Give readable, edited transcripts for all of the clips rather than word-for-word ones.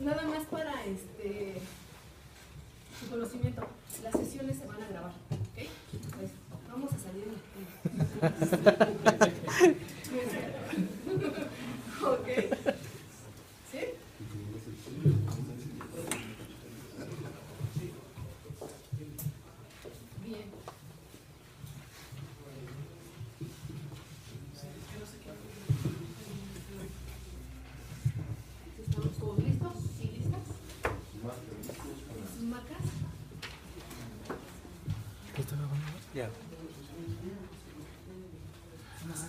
nada más para su conocimiento, las sesiones se van a grabar, ¿ok? Pues, vamos a salir. ¿Ok? ¿Sí? Bien. ¿Estamos todos listos y listas? ¿Sus marcas? Ya.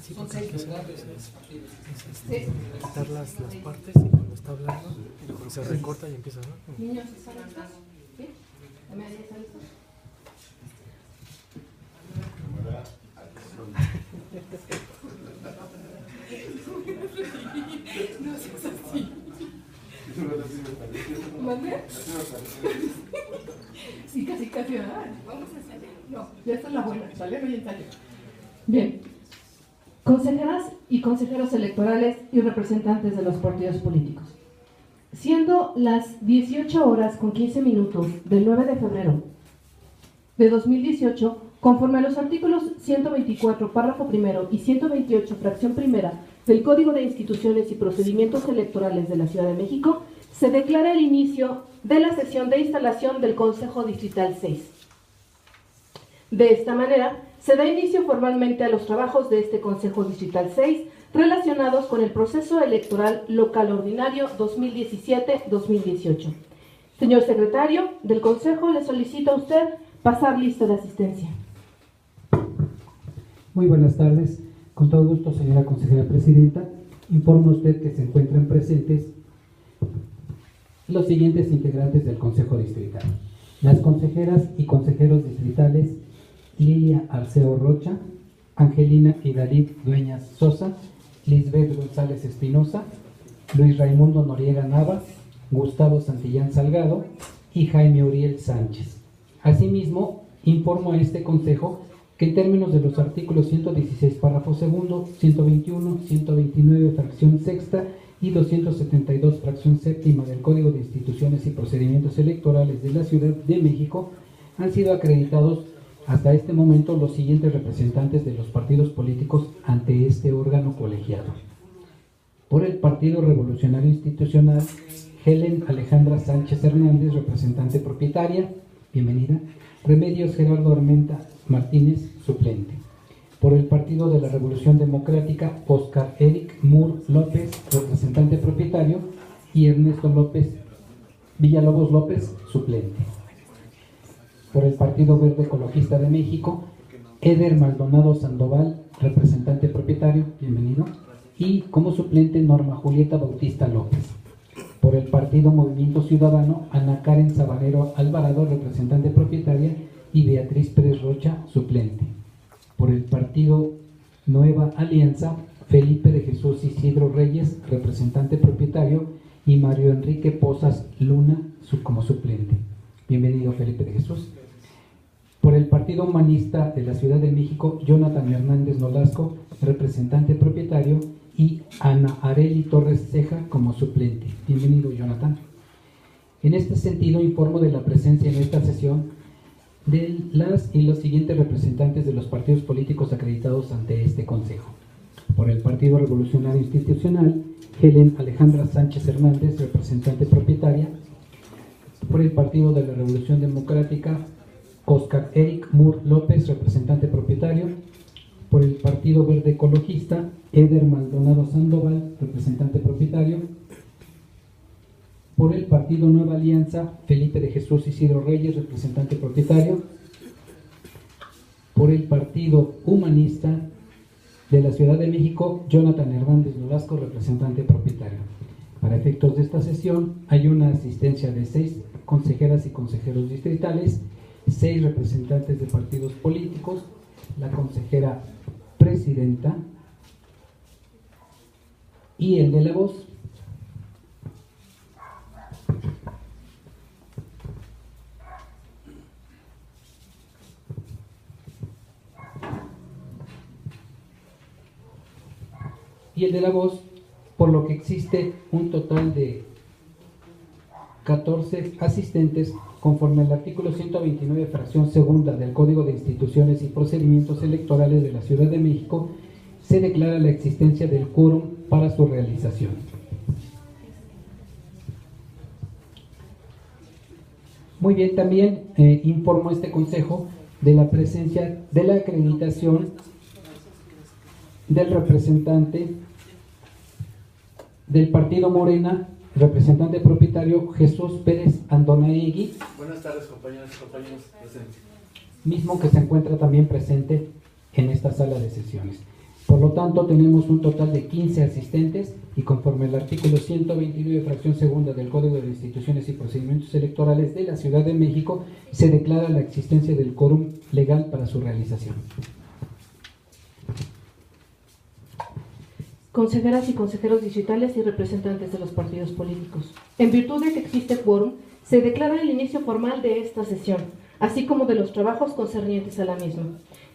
Sí, porque hay que quitar las partes y cuando está hablando se recorta y empieza, ¿no? Niños, ¿están listos? ¿Sí? ¿También están listos? No seas así. ¿Mande? Sí, casi, ¿verdad? Vamos a ensayar. No, ya esta es la buena, ¿sale? No hay ensayo. Bien. Consejeras y consejeros electorales y representantes de los partidos políticos. Siendo las 18:15 del 9 de febrero de 2018, conforme a los artículos 124, párrafo primero y 128, fracción primera del Código de Instituciones y Procedimientos Electorales de la Ciudad de México, se declara el inicio de la sesión de instalación del Consejo Distrital 6. De esta manera, se da inicio formalmente a los trabajos de este Consejo Distrital 6 relacionados con el proceso electoral local ordinario 2017-2018. Señor secretario del Consejo, le solicito a usted pasar lista de asistencia. Muy buenas tardes. Con todo gusto, señora consejera presidenta, informo a usted que se encuentran presentes los siguientes integrantes del Consejo Distrital. Las consejeras y consejeros distritales Lilia Arceo Rocha, Angelina Idalid Dueñas Sosa, Lisbeth González Espinosa, Luis Raimundo Noriega Navas, Gustavo Santillán Salgado y Jaime Uriel Sánchez. Asimismo, informo a este Consejo que en términos de los artículos 116, párrafo segundo, 121, 129, fracción sexta y 272, fracción séptima del Código de Instituciones y Procedimientos Electorales de la Ciudad de México, han sido acreditados hasta este momento los siguientes representantes de los partidos políticos ante este órgano colegiado. Por el Partido Revolucionario Institucional, Helen Alejandra Sánchez Hernández, representante propietaria, bienvenida. Remedios Gerardo Armenta Martínez, suplente. Por el Partido de la Revolución Democrática, Oscar Eric Moore López, representante propietario, y Ernesto Villalobos López, suplente. Por el Partido Verde Ecologista de México, Eder Maldonado Sandoval, representante propietario, bienvenido, y como suplente Norma Julieta Bautista López. Por el Partido Movimiento Ciudadano, Ana Karen Sabanero Alvarado, representante propietaria, y Beatriz Pérez Rocha, suplente. Por el Partido Nueva Alianza, Felipe de Jesús Isidro Reyes, representante propietario, y Mario Enrique Pozas Luna como suplente. Bienvenido, Felipe de Jesús. Por el Partido Humanista de la Ciudad de México, Jonathan Hernández Nolasco, representante propietario, y Ana Areli Torres Ceja como suplente. Bienvenido, Jonathan. En este sentido, informo de la presencia en esta sesión de las y los siguientes representantes de los partidos políticos acreditados ante este Consejo. Por el Partido Revolucionario Institucional, Helen Alejandra Sánchez Hernández, representante propietaria. Por el Partido de la Revolución Democrática, Oscar Eric Moore López, representante propietario. Por el Partido Verde Ecologista, Eder Maldonado Sandoval, representante propietario. Por el Partido Nueva Alianza, Felipe de Jesús Isidro Reyes, representante propietario. Por el Partido Humanista de la Ciudad de México, Jonathan Hernández Nolasco, representante propietario. Para efectos de esta sesión, hay una asistencia de 6 consejeras y consejeros distritales, 6 representantes de partidos políticos, la consejera presidenta y el de la voz. Y el de la voz, por lo que existe un total de 14 asistentes, conforme al artículo 129, fracción segunda del Código de Instituciones y Procedimientos Electorales de la Ciudad de México, se declara la existencia del quórum para su realización. Muy bien, también informo a este Consejo de la presencia de la acreditación del representante del Partido Morena, representante propietario Jesús Pérez Andonaegui. Buenas tardes, compañeras y compañeros presentes. Mismo que se encuentra también presente en esta sala de sesiones. Por lo tanto, tenemos un total de 15 asistentes y conforme al artículo 129, fracción segunda del Código de Instituciones y Procedimientos Electorales de la Ciudad de México, se declara la existencia del quórum legal para su realización. Consejeras y consejeros distritales y representantes de los partidos políticos. En virtud de que existe quórum, se declara el inicio formal de esta sesión, así como de los trabajos concernientes a la misma.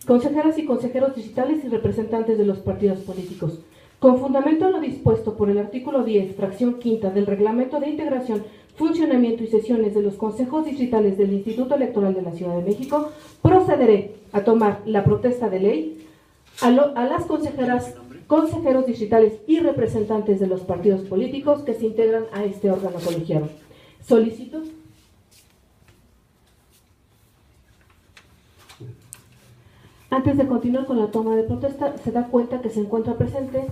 Consejeras y consejeros distritales y representantes de los partidos políticos. Con fundamento en lo dispuesto por el artículo 10, fracción quinta del Reglamento de Integración, Funcionamiento y Sesiones de los Consejos Distritales del Instituto Electoral de la Ciudad de México, procederé a tomar la protesta de ley a las consejeras, consejeros distritales y representantes de los partidos políticos que se integran a este órgano colegiado. Solicito. Antes de continuar con la toma de protesta, se da cuenta que se encuentra presente.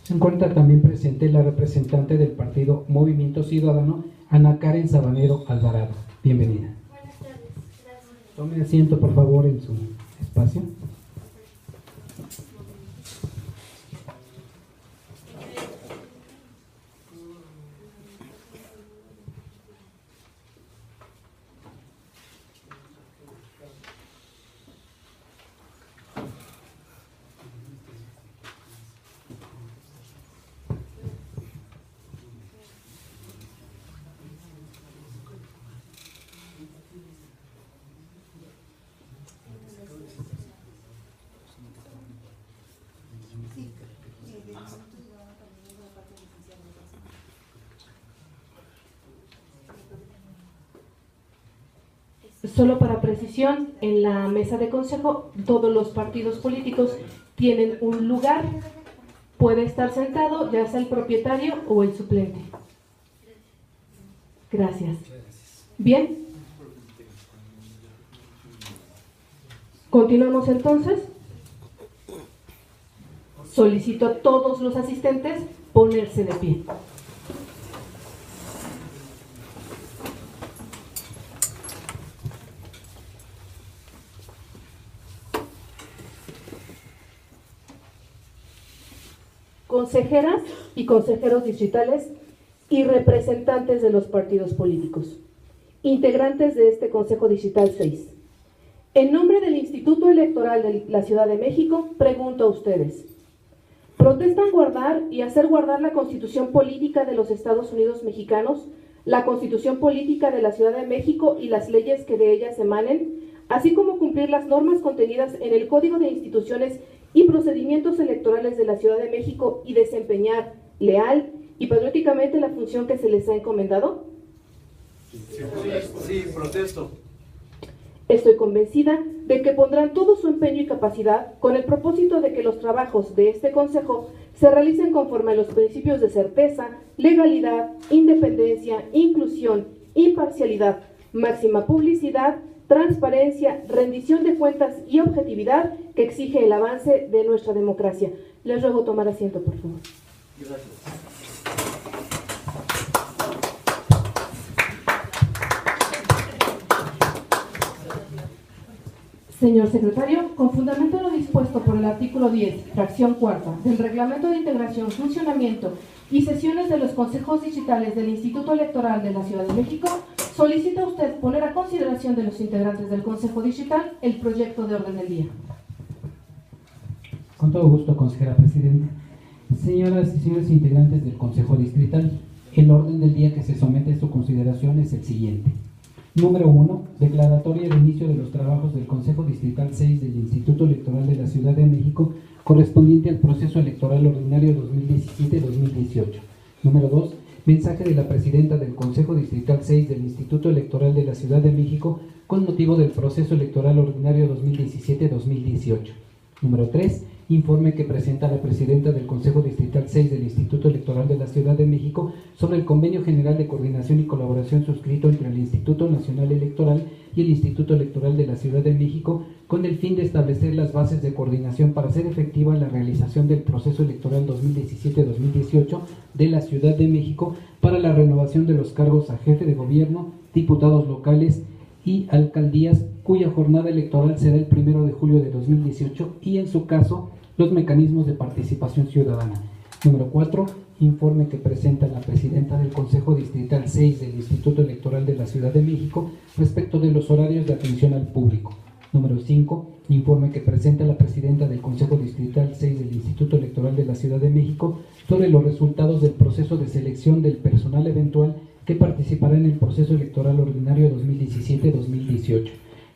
Se encuentra también presente la representante del partido Movimiento Ciudadano, Ana Karen Sabanero Alvarado. Bienvenida. Buenas tardes, gracias. Tome asiento, por favor, en su espacio. Solo para precisión, en la mesa de consejo, todos los partidos políticos tienen un lugar. Puede estar sentado, ya sea el propietario o el suplente. Gracias. Bien. Continuamos entonces. Solicito a todos los asistentes ponerse de pie. Consejeras y consejeros distritales y representantes de los partidos políticos, integrantes de este Consejo Distrital 6. En nombre del Instituto Electoral de la Ciudad de México, pregunto a ustedes, ¿protestan guardar y hacer guardar la Constitución Política de los Estados Unidos Mexicanos, la Constitución Política de la Ciudad de México y las leyes que de ellas emanen, así como cumplir las normas contenidas en el Código de Instituciones y Procedimientos Electorales de la Ciudad de México y desempeñar leal y patrióticamente la función que se les ha encomendado? Sí, protesto. Estoy convencida de que pondrán todo su empeño y capacidad con el propósito de que los trabajos de este Consejo se realicen conforme a los principios de certeza, legalidad, independencia, inclusión, imparcialidad, máxima publicidad, transparencia, rendición de cuentas y objetividad que exige el avance de nuestra democracia. Les ruego tomar asiento, por favor. Gracias. Señor secretario, con fundamento en lo dispuesto por el artículo 10, fracción cuarta, del Reglamento de Integración, Funcionamiento y Sesiones de los Consejos Distritales del Instituto Electoral de la Ciudad de México, solicita usted poner a consideración de los integrantes del Consejo Distrital el proyecto de orden del día. Con todo gusto, consejera presidenta. Señoras y señores integrantes del Consejo Distrital, el orden del día que se somete a su consideración es el siguiente. Número 1. Declaratoria de inicio de los trabajos del Consejo Distrital 6 del Instituto Electoral de la Ciudad de México correspondiente al proceso electoral ordinario 2017-2018. Número 2. Mensaje de la Presidenta del Consejo Distrital 6 del Instituto Electoral de la Ciudad de México con motivo del proceso electoral ordinario 2017-2018. Número 3. Informe que presenta la Presidenta del Consejo Distrital 6 del Instituto Electoral de la Ciudad de México sobre el Convenio General de Coordinación y Colaboración suscrito entre el Instituto Nacional Electoral y el Instituto Electoral de la Ciudad de México con el fin de establecer las bases de coordinación para hacer efectiva la realización del proceso electoral 2017-2018 de la Ciudad de México para la renovación de los cargos a jefe de gobierno, diputados locales y alcaldías, cuya jornada electoral será el 1 de julio de 2018 y, en su caso, los mecanismos de participación ciudadana. Número 4. Informe que presenta la Presidenta del Consejo Distrital 6 del Instituto Electoral de la Ciudad de México respecto de los horarios de atención al público. Número 5. Informe que presenta la Presidenta del Consejo Distrital 6 del Instituto Electoral de la Ciudad de México sobre los resultados del proceso de selección del personal eventual que participará en el proceso electoral ordinario 2017-2018.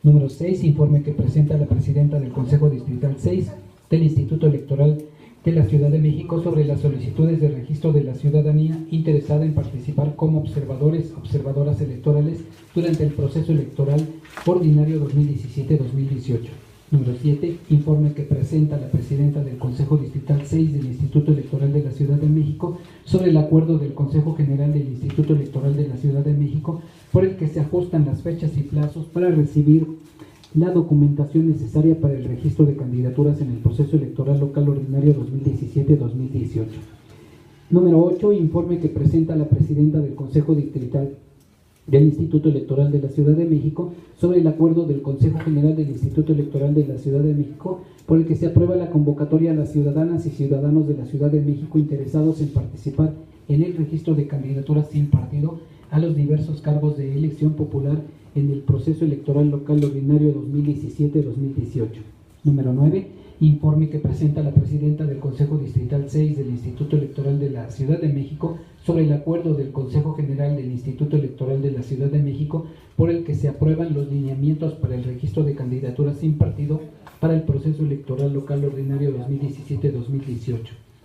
Número 6. Informe que presenta la Presidenta del Consejo Distrital 6 del Instituto Electoral de la Ciudad de México sobre las solicitudes de registro de la ciudadanía interesada en participar como observadoras electorales durante el proceso electoral ordinario 2017-2018. Número 7. Informe que presenta la Presidenta del Consejo Distrital 6 del Instituto Electoral de la Ciudad de México sobre el acuerdo del Consejo General del Instituto Electoral de la Ciudad de México por el que se ajustan las fechas y plazos para recibir la documentación necesaria para el registro de candidaturas en el proceso electoral local ordinario 2017-2018. Número 8. Informe que presenta la Presidenta del Consejo Distrital del Instituto Electoral de la Ciudad de México sobre el acuerdo del Consejo General del Instituto Electoral de la Ciudad de México por el que se aprueba la convocatoria a las ciudadanas y ciudadanos de la Ciudad de México interesados en participar en el registro de candidaturas sin partido a los diversos cargos de elección popular en el proceso electoral local ordinario 2017-2018. Número 9. Informe que presenta la Presidenta del Consejo Distrital 6 del Instituto Electoral de la Ciudad de México sobre el acuerdo del Consejo General del Instituto Electoral de la Ciudad de México por el que se aprueban los lineamientos para el registro de candidaturas sin partido para el proceso electoral local ordinario 2017-2018.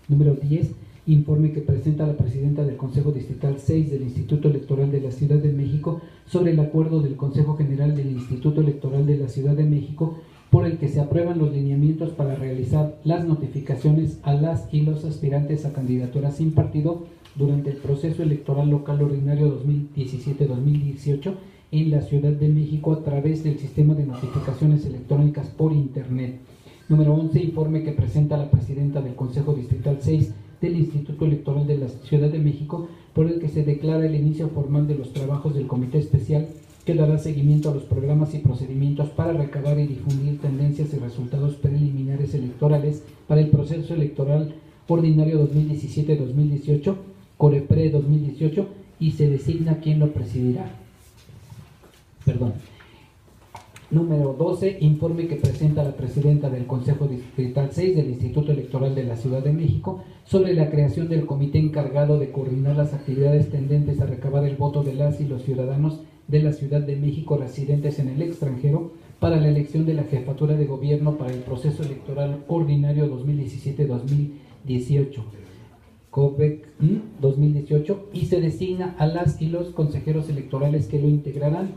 Número 10. Informe que presenta la Presidenta del Consejo Distrital 6 del Instituto Electoral de la Ciudad de México sobre el acuerdo del Consejo General del Instituto Electoral de la Ciudad de México por el que se aprueban los lineamientos para realizar las notificaciones a las y los aspirantes a candidaturas sin partido durante el proceso electoral local ordinario 2017-2018 en la Ciudad de México a través del sistema de notificaciones electrónicas por Internet. Número 11. Informe que presenta la Presidenta del Consejo Distrital 6 del Instituto Electoral de la Ciudad de México por el que se declara el inicio formal de los trabajos del Comité Especial que dará seguimiento a los programas y procedimientos para recabar y difundir tendencias y resultados preliminares electorales para el proceso electoral ordinario 2017-2018, COREPRE 2018, y se designa quién lo presidirá. Número 12. Informe que presenta la Presidenta del Consejo Distrital 6 del Instituto Electoral de la Ciudad de México sobre la creación del comité encargado de coordinar las actividades tendentes a recabar el voto de las y los ciudadanos de la Ciudad de México residentes en el extranjero para la elección de la jefatura de gobierno para el proceso electoral ordinario 2017-2018, COPEC 2018, y se designa a las y los consejeros electorales que lo integrarán,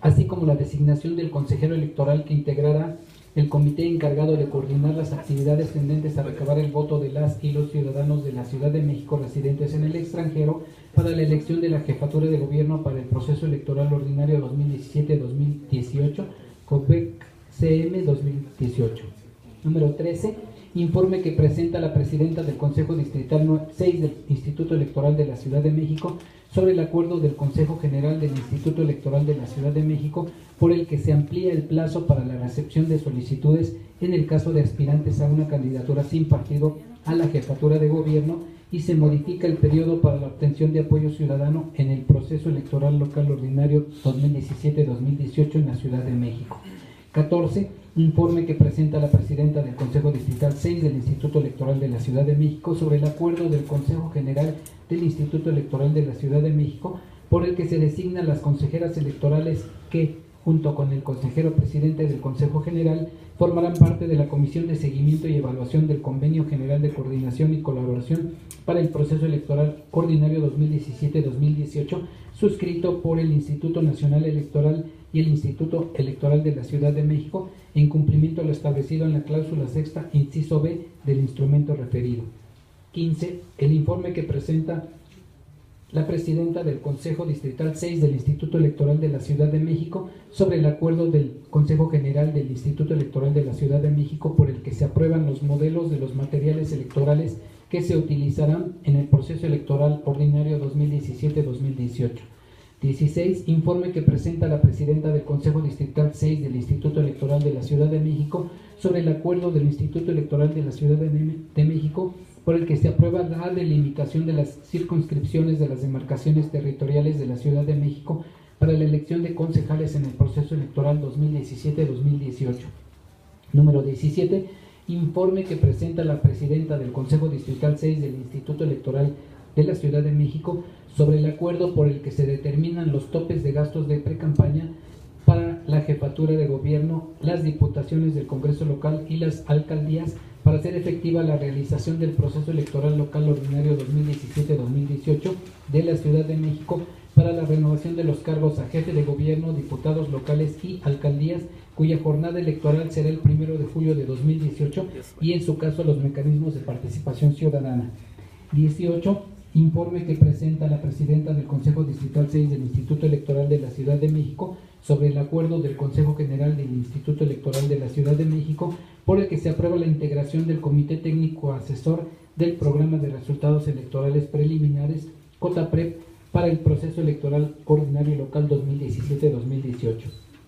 así como la designación del consejero electoral que integrará el comité encargado de coordinar las actividades tendentes a recabar el voto de las y los ciudadanos de la Ciudad de México residentes en el extranjero para la elección de la jefatura de gobierno para el proceso electoral ordinario 2017-2018, COPEC-CM 2018. Número 13. Informe que presenta la Presidenta del Consejo Distrital 6 del Instituto Electoral de la Ciudad de México sobre el acuerdo del Consejo General del Instituto Electoral de la Ciudad de México por el que se amplía el plazo para la recepción de solicitudes en el caso de aspirantes a una candidatura sin partido a la jefatura de gobierno y se modifica el periodo para la obtención de apoyo ciudadano en el proceso electoral local ordinario 2017-2018 en la Ciudad de México. 14. Informe que presenta la Presidenta del Consejo Distrital 6 del Instituto Electoral de la Ciudad de México sobre el acuerdo del Consejo General del Instituto Electoral de la Ciudad de México por el que se designan las consejeras electorales que, junto con el consejero presidente del Consejo General, formarán parte de la Comisión de Seguimiento y Evaluación del Convenio General de Coordinación y Colaboración para el Proceso Electoral Ordinario 2017-2018, suscrito por el Instituto Nacional Electoral y el Instituto Electoral de la Ciudad de México, en cumplimiento a lo establecido en la cláusula sexta, inciso B, del instrumento referido. 15. El informe que presenta la presidenta del Consejo Distrital 6 del Instituto Electoral de la Ciudad de México sobre el acuerdo del Consejo General del Instituto Electoral de la Ciudad de México por el que se aprueban los modelos de los materiales electorales que se utilizarán en el proceso electoral ordinario 2017-2018. 16. Informe que presenta la presidenta del Consejo Distrital 6 del Instituto Electoral de la Ciudad de México sobre el acuerdo del Instituto Electoral de la Ciudad de México por el que se aprueba la delimitación de las circunscripciones de las demarcaciones territoriales de la Ciudad de México para la elección de concejales en el proceso electoral 2017-2018. Número 17. Informe que presenta la presidenta del Consejo Distrital 6 del Instituto Electoral de la Ciudad de México sobre el acuerdo por el que se determinan los topes de gastos de precampaña para la jefatura de gobierno, las diputaciones del Congreso local y las alcaldías para hacer efectiva la realización del proceso electoral local ordinario 2017-2018 de la Ciudad de México para la renovación de los cargos a jefe de gobierno, diputados locales y alcaldías, cuya jornada electoral será el 1 de julio de 2018 y en su caso los mecanismos de participación ciudadana. 18. Informe que presenta la presidenta del Consejo Distrital 6 del Instituto Electoral de la Ciudad de México sobre el acuerdo del Consejo General del Instituto Electoral de la Ciudad de México por el que se aprueba la integración del Comité Técnico Asesor del Programa de Resultados Electorales Preliminares, COTAPREP, para el proceso electoral ordinario local 2017-2018.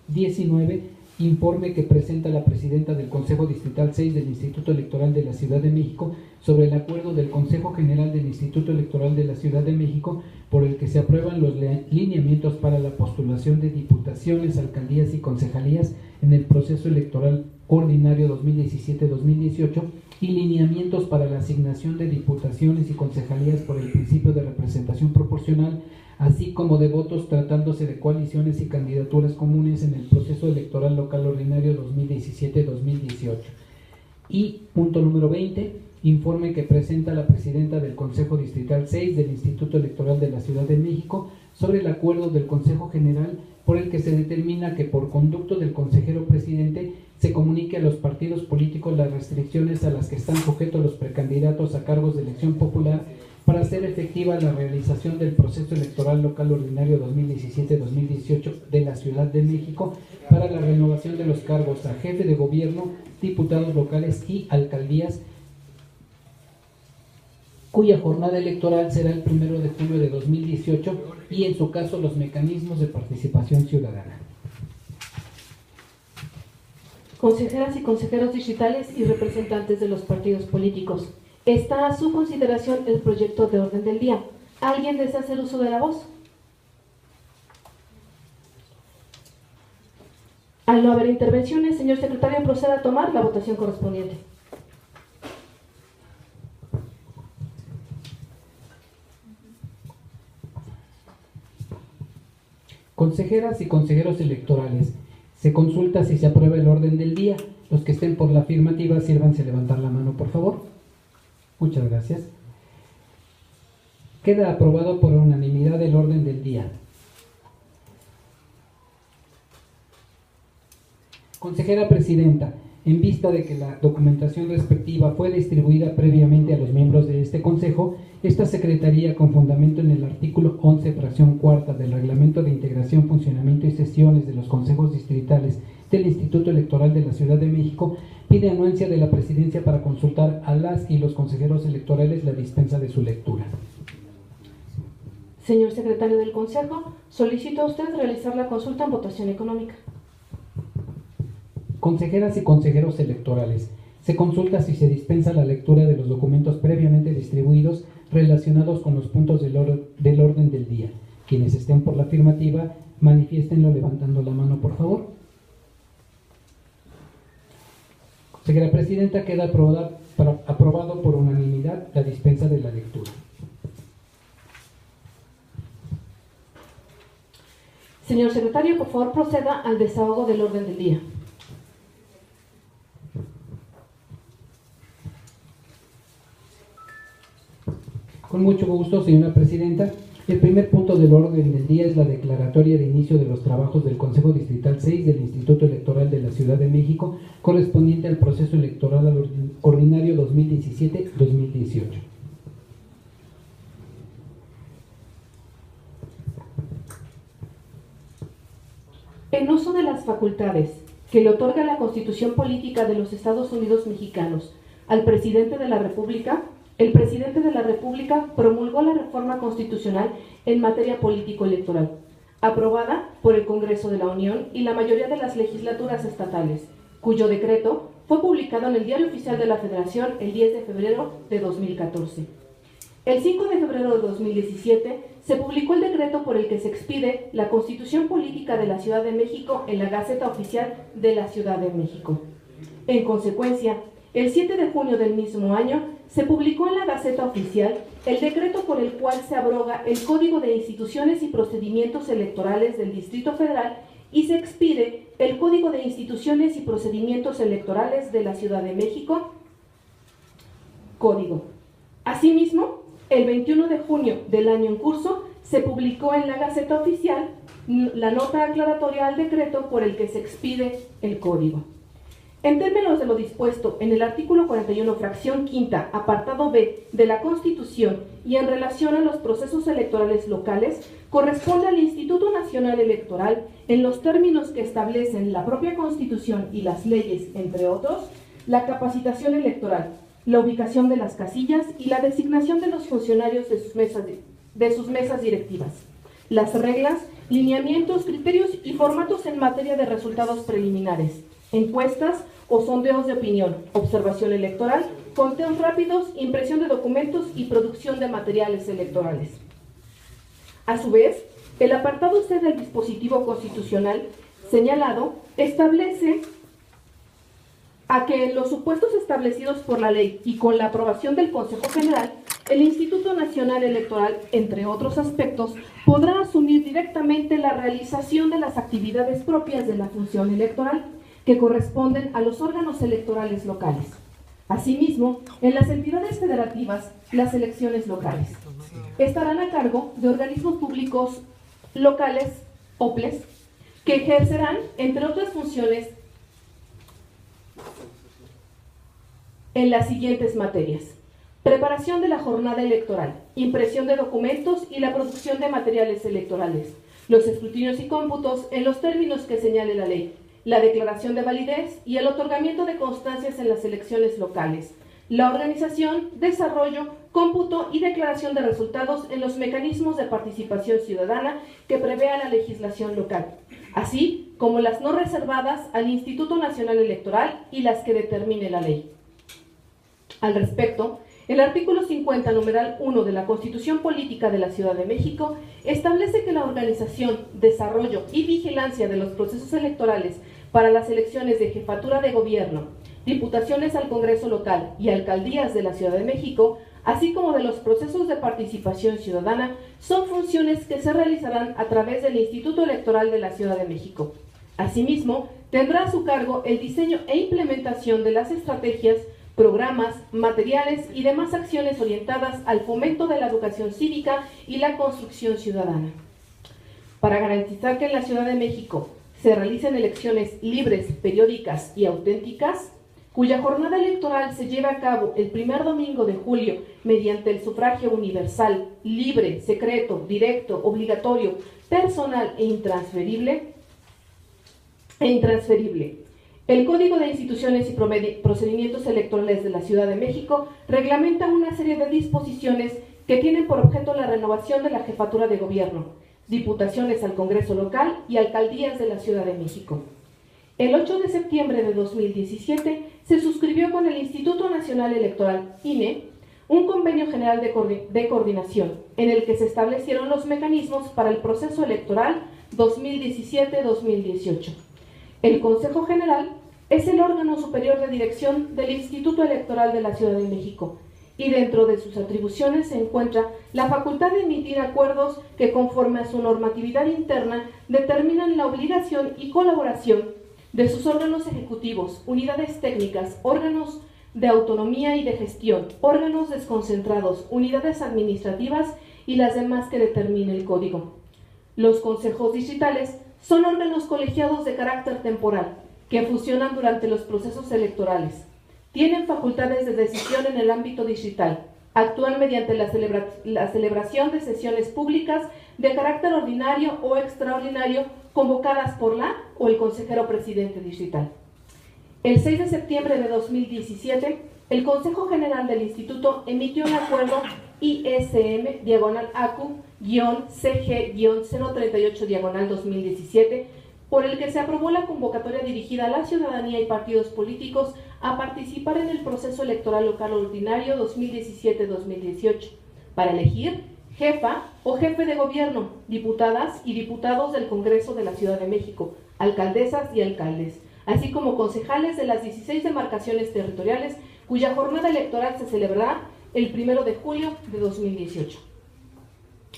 19. Informe que presenta la presidenta del Consejo Distrital 6 del Instituto Electoral de la Ciudad de México sobre el acuerdo del Consejo General del Instituto Electoral de la Ciudad de México por el que se aprueban los lineamientos para la postulación de diputaciones, alcaldías y concejalías en el proceso electoral ordinario 2017-2018 y lineamientos para la asignación de diputaciones y concejalías por el principio de representación proporcional, así como de votos tratándose de coaliciones y candidaturas comunes en el proceso electoral local ordinario 2017-2018. Y punto número 20, informe que presenta la presidenta del Consejo Distrital 6 del Instituto Electoral de la Ciudad de México sobre el acuerdo del Consejo General por el que se determina que por conducto del consejero presidente se comunique a los partidos políticos las restricciones a las que están sujetos los precandidatos a cargos de elección popular para hacer efectiva la realización del proceso electoral local ordinario 2017-2018 de la Ciudad de México para la renovación de los cargos a jefe de gobierno, diputados locales y alcaldías, cuya jornada electoral será el 1 de julio de 2018 y en su caso los mecanismos de participación ciudadana. Consejeras y consejeros distritales y representantes de los partidos políticos. Está a su consideración el proyecto de orden del día. ¿Alguien desea hacer uso de la voz? Al no haber intervenciones, señor secretario, proceda a tomar la votación correspondiente. Consejeras y consejeros electorales, se consulta si se aprueba el orden del día. Los que estén por la afirmativa, sírvanse a levantar la mano, por favor. Muchas gracias. Queda aprobado por unanimidad el orden del día. Consejera Presidenta, en vista de que la documentación respectiva fue distribuida previamente a los miembros de este Consejo, esta Secretaría, con fundamento en el artículo 11, fracción cuarta del Reglamento de Integración, Funcionamiento y Sesiones de los Consejos Distritales del Instituto Electoral de la Ciudad de México, pide anuencia de la Presidencia para consultar a las y los consejeros electorales la dispensa de su lectura. Señor secretario del Consejo, solicito a usted realizar la consulta en votación económica. Consejeras y consejeros electorales, se consulta si se dispensa la lectura de los documentos previamente distribuidos relacionados con los puntos del orden del día. Quienes estén por la afirmativa, manifiéstenlo levantando la mano, por favor. Consejera Presidenta, queda aprobado por unanimidad la dispensa de la lectura. Señor secretario, por favor proceda al desahogo del orden del día. Con mucho gusto, señora presidenta. El primer punto del orden del día es la declaratoria de inicio de los trabajos del Consejo Distrital 6 del Instituto Electoral de la Ciudad de México, correspondiente al proceso electoral ordinario 2017-2018. En uso de las facultades que le otorga la Constitución Política de los Estados Unidos Mexicanos al Presidente de la República, el Presidente de la República promulgó la reforma constitucional en materia político-electoral, aprobada por el Congreso de la Unión y la mayoría de las legislaturas estatales, cuyo decreto fue publicado en el Diario Oficial de la Federación el 10 de febrero de 2014. El 5 de febrero de 2017 se publicó el decreto por el que se expide la Constitución Política de la Ciudad de México en la Gaceta Oficial de la Ciudad de México. En consecuencia, el 7 de junio del mismo año se publicó en la Gaceta Oficial el decreto por el cual se abroga el Código de Instituciones y Procedimientos Electorales del Distrito Federal y se expide el Código de Instituciones y Procedimientos Electorales de la Ciudad de México, Código. Asimismo, el 21 de junio del año en curso se publicó en la Gaceta Oficial la nota aclaratoria al decreto por el que se expide el Código. En términos de lo dispuesto en el artículo 41, fracción quinta, apartado B de la Constitución y en relación a los procesos electorales locales, corresponde al Instituto Nacional Electoral, en los términos que establecen la propia Constitución y las leyes, entre otros, la capacitación electoral, la ubicación de las casillas y la designación de los funcionarios de sus mesas directivas, las reglas, lineamientos, criterios y formatos en materia de resultados preliminares, encuestas o sondeos de opinión, observación electoral, conteos rápidos, impresión de documentos y producción de materiales electorales. A su vez, el apartado C del dispositivo constitucional señalado establece a que en los supuestos establecidos por la ley y con la aprobación del Consejo General, el Instituto Nacional Electoral, entre otros aspectos, podrá asumir directamente la realización de las actividades propias de la función electoral, que corresponden a los órganos electorales locales. Asimismo, en las entidades federativas, las elecciones locales estarán a cargo de organismos públicos locales, OPLES, que ejercerán, entre otras funciones, en las siguientes materias: preparación de la jornada electoral, impresión de documentos y la producción de materiales electorales, los escrutinios y cómputos en los términos que señale la ley, la declaración de validez y el otorgamiento de constancias en las elecciones locales, la organización, desarrollo, cómputo y declaración de resultados en los mecanismos de participación ciudadana que prevea la legislación local, así como las no reservadas al Instituto Nacional Electoral y las que determine la ley. Al respecto, el artículo 50, numeral 1 de la Constitución Política de la Ciudad de México establece que la organización, desarrollo y vigilancia de los procesos electorales para las elecciones de jefatura de gobierno, diputaciones al Congreso local y alcaldías de la Ciudad de México, así como de los procesos de participación ciudadana, son funciones que se realizarán a través del Instituto Electoral de la Ciudad de México. Asimismo, tendrá a su cargo el diseño e implementación de las estrategias, programas, materiales y demás acciones orientadas al fomento de la educación cívica y la construcción ciudadana. Para garantizar que en la Ciudad de México se realicen elecciones libres, periódicas y auténticas, cuya jornada electoral se lleve a cabo el primer domingo de julio mediante el sufragio universal, libre, secreto, directo, obligatorio, personal e intransferible. El Código de Instituciones y Procedimientos Electorales de la Ciudad de México reglamenta una serie de disposiciones que tienen por objeto la renovación de la jefatura de gobierno, diputaciones al Congreso local y alcaldías de la Ciudad de México. El 8 de septiembre de 2017 se suscribió con el Instituto Nacional Electoral, INE, un convenio general de coordinación en el que se establecieron los mecanismos para el proceso electoral 2017-2018. El Consejo General es el órgano superior de dirección del Instituto Electoral de la Ciudad de México y dentro de sus atribuciones se encuentra la facultad de emitir acuerdos que conforme a su normatividad interna determinan la obligación y colaboración de sus órganos ejecutivos, unidades técnicas, órganos de autonomía y de gestión, órganos desconcentrados, unidades administrativas y las demás que determine el Código. Los consejos distritales son órganos colegiados de carácter temporal que funcionan durante los procesos electorales. Tienen facultades de decisión en el ámbito distrital, actúan mediante la celebración de sesiones públicas de carácter ordinario o extraordinario convocadas por la o el consejero presidente distrital. El 6 de septiembre de 2017, el Consejo General del Instituto emitió un acuerdo ISM-ACU-CG-038-2017 por el que se aprobó la convocatoria dirigida a la ciudadanía y partidos políticos a participar en el proceso electoral local ordinario 2017-2018 para elegir jefa o jefe de gobierno, diputadas y diputados del Congreso de la Ciudad de México, alcaldesas y alcaldes, así como concejales de las 16 demarcaciones territoriales cuya jornada electoral se celebrará el 1 de julio de 2018.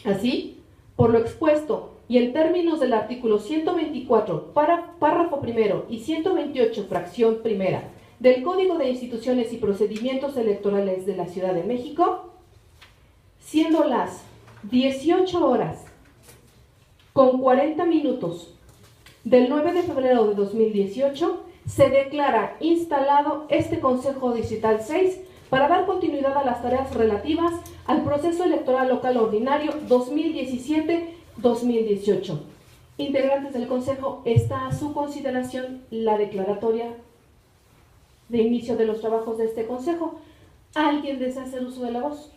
Así, por lo expuesto y en términos del artículo 124, párrafo primero y 128, fracción primera, del Código de Instituciones y Procedimientos Electorales de la Ciudad de México, siendo las 18 horas con 40 minutos del 9 de febrero de 2018, se declara instalado este Consejo Distrital 6 para dar continuidad a las tareas relativas al proceso electoral local ordinario 2017-2018. Integrantes del Consejo, está a su consideración la declaratoria de inicio de los trabajos de este Consejo. ¿Alguien desea hacer uso de la voz?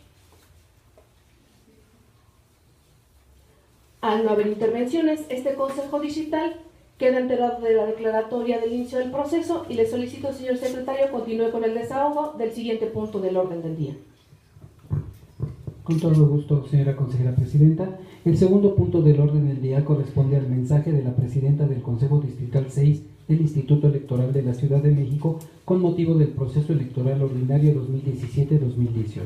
Al no haber intervenciones, este Consejo Distrital queda enterado de la declaratoria del inicio del proceso y le solicito, señor secretario, continúe con el desahogo del siguiente punto del orden del día. Con todo gusto, señora consejera presidenta. El segundo punto del orden del día corresponde al mensaje de la presidenta del Consejo Distrital 6 del Instituto Electoral de la Ciudad de México con motivo del proceso electoral ordinario 2017-2018.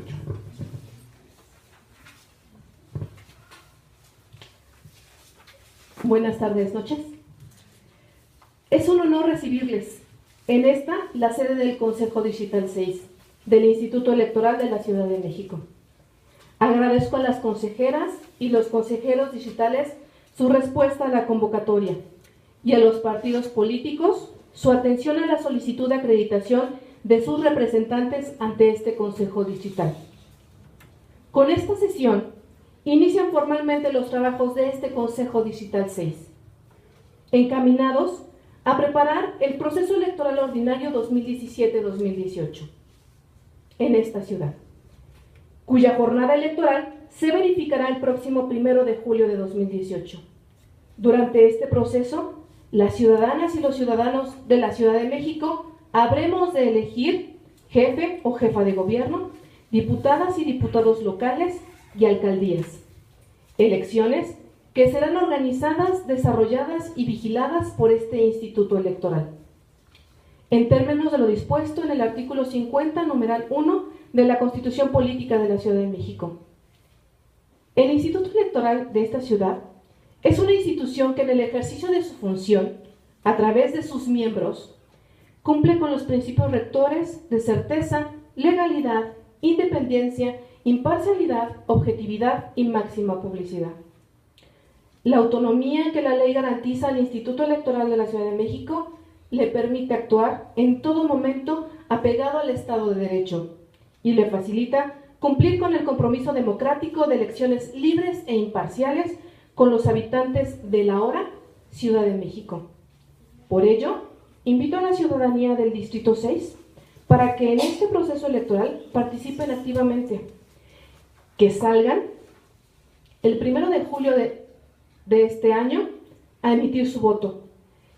Buenas tardes, noches. Es un honor recibirles en esta, la sede del Consejo Distrital 6 del Instituto Electoral de la Ciudad de México. Agradezco a las consejeras y los consejeros distritales su respuesta a la convocatoria y a los partidos políticos su atención a la solicitud de acreditación de sus representantes ante este Consejo Distrital. Con esta sesión inician formalmente los trabajos de este Consejo Distrital 6, encaminados a preparar el proceso electoral ordinario 2017-2018 en esta ciudad, cuya jornada electoral se verificará el próximo 1 de julio de 2018. Durante este proceso, las ciudadanas y los ciudadanos de la Ciudad de México habremos de elegir jefe o jefa de gobierno, diputadas y diputados locales y alcaldías. Elecciones que serán organizadas, desarrolladas y vigiladas por este Instituto Electoral, en términos de lo dispuesto en el artículo 50, numeral 1 de la Constitución Política de la Ciudad de México. El Instituto Electoral de esta ciudad es una institución que en el ejercicio de su función, a través de sus miembros, cumple con los principios rectores de certeza, legalidad, independencia, imparcialidad, objetividad y máxima publicidad. La autonomía que la ley garantiza al Instituto Electoral de la Ciudad de México le permite actuar en todo momento apegado al Estado de Derecho y le facilita cumplir con el compromiso democrático de elecciones libres e imparciales con los habitantes de la ahora Ciudad de México. Por ello, invito a la ciudadanía del Distrito 6 para que en este proceso electoral participen activamente, que salgan el 1 de julio de este año a emitir su voto,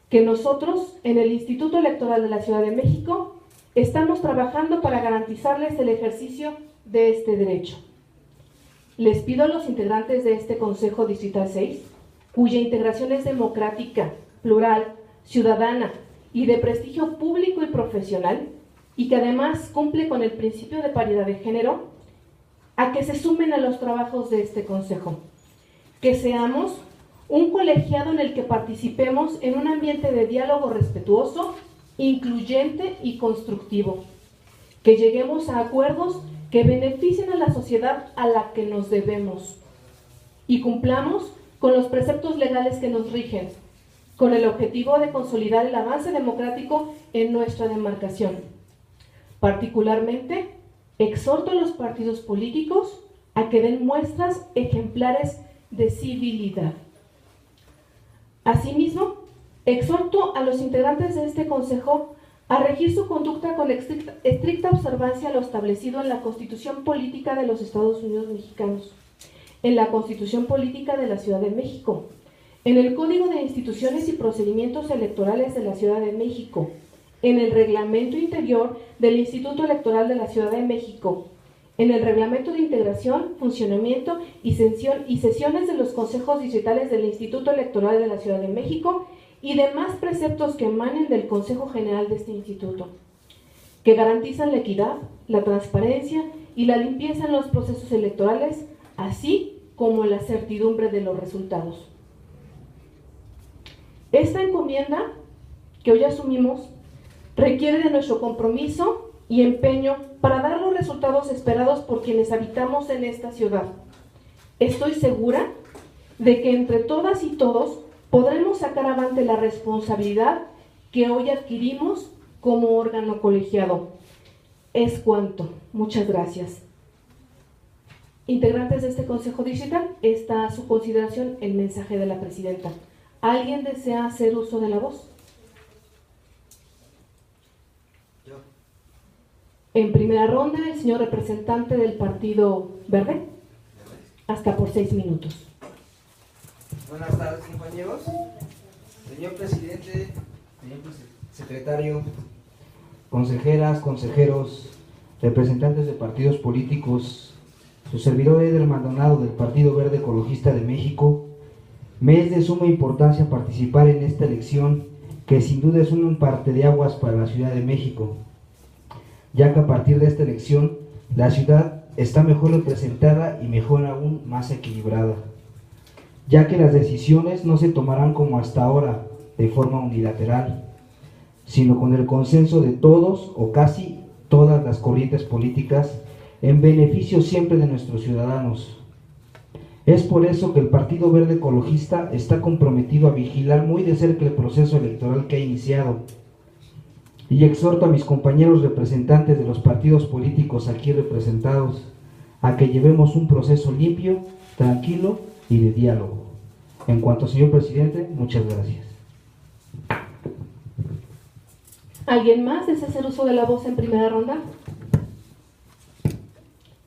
que nosotros en el Instituto Electoral de la Ciudad de México estamos trabajando para garantizarles el ejercicio de este derecho. Les pido a los integrantes de este Consejo Distrital 6, cuya integración es democrática, plural, ciudadana y de prestigio público y profesional, y que además cumple con el principio de paridad de género, a que se sumen a los trabajos de este consejo, que seamos un colegiado en el que participemos en un ambiente de diálogo respetuoso, incluyente y constructivo, que lleguemos a acuerdos que beneficien a la sociedad a la que nos debemos y cumplamos con los preceptos legales que nos rigen, con el objetivo de consolidar el avance democrático en nuestra demarcación. Particularmente, exhorto a los partidos políticos a que den muestras ejemplares de civilidad. Asimismo, exhorto a los integrantes de este Consejo a regir su conducta con estricta observancia a lo establecido en la Constitución Política de los Estados Unidos Mexicanos, en la Constitución Política de la Ciudad de México, en el Código de Instituciones y Procedimientos Electorales de la Ciudad de México, en el Reglamento Interior del Instituto Electoral de la Ciudad de México, en el Reglamento de Integración, Funcionamiento y sesiones de los consejos distritales del Instituto Electoral de la Ciudad de México y demás preceptos que emanen del Consejo General de este instituto, que garantizan la equidad, la transparencia y la limpieza en los procesos electorales, así como la certidumbre de los resultados. Esta encomienda que hoy asumimos requiere de nuestro compromiso y empeño para dar los resultados esperados por quienes habitamos en esta ciudad. Estoy segura de que entre todas y todos podremos sacar avante la responsabilidad que hoy adquirimos como órgano colegiado. Es cuanto. Muchas gracias. Integrantes de este Consejo Distrital, está a su consideración el mensaje de la presidenta. ¿Alguien desea hacer uso de la voz? Yo. En primera ronda, el señor representante del Partido Verde, hasta por 6 minutos. Buenas tardes, compañeros. Señor presidente, señor secretario, consejeras, consejeros, representantes de partidos políticos, su servidor Eder Maldonado del Partido Verde Ecologista de México, me es de suma importancia participar en esta elección que sin duda es un parteaguas para la Ciudad de México, ya que a partir de esta elección la ciudad está mejor representada y mejor aún más equilibrada, ya que las decisiones no se tomarán como hasta ahora de forma unilateral, sino con el consenso de todos o casi todas las corrientes políticas en beneficio siempre de nuestros ciudadanos. Es por eso que el Partido Verde Ecologista está comprometido a vigilar muy de cerca el proceso electoral que ha iniciado, y exhorto a mis compañeros representantes de los partidos políticos aquí representados a que llevemos un proceso limpio, tranquilo y de diálogo. En cuanto, señor presidente, muchas gracias. ¿Alguien más desea hacer uso de la voz en primera ronda?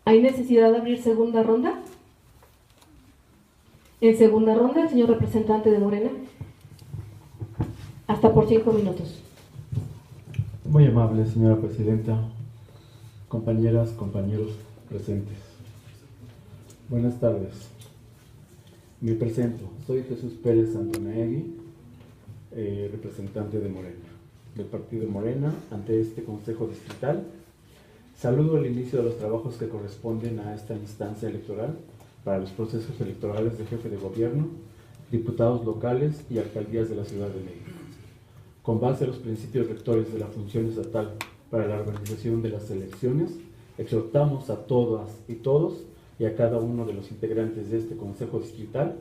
¿Hay necesidad de abrir segunda ronda? En segunda ronda, el señor representante de Morena, hasta por 5 minutos. Muy amable, señora presidenta, compañeras, compañeros presentes. Buenas tardes. Me presento, soy Jesús Pérez Antonaegui, representante de Morena, del Partido Morena, ante este Consejo Distrital. Saludo el inicio de los trabajos que corresponden a esta instancia electoral para los procesos electorales de jefe de gobierno, diputados locales y alcaldías de la Ciudad de México. Con base a los principios rectores de la función estatal para la organización de las elecciones, exhortamos a todas y todos y a cada uno de los integrantes de este Consejo Distrital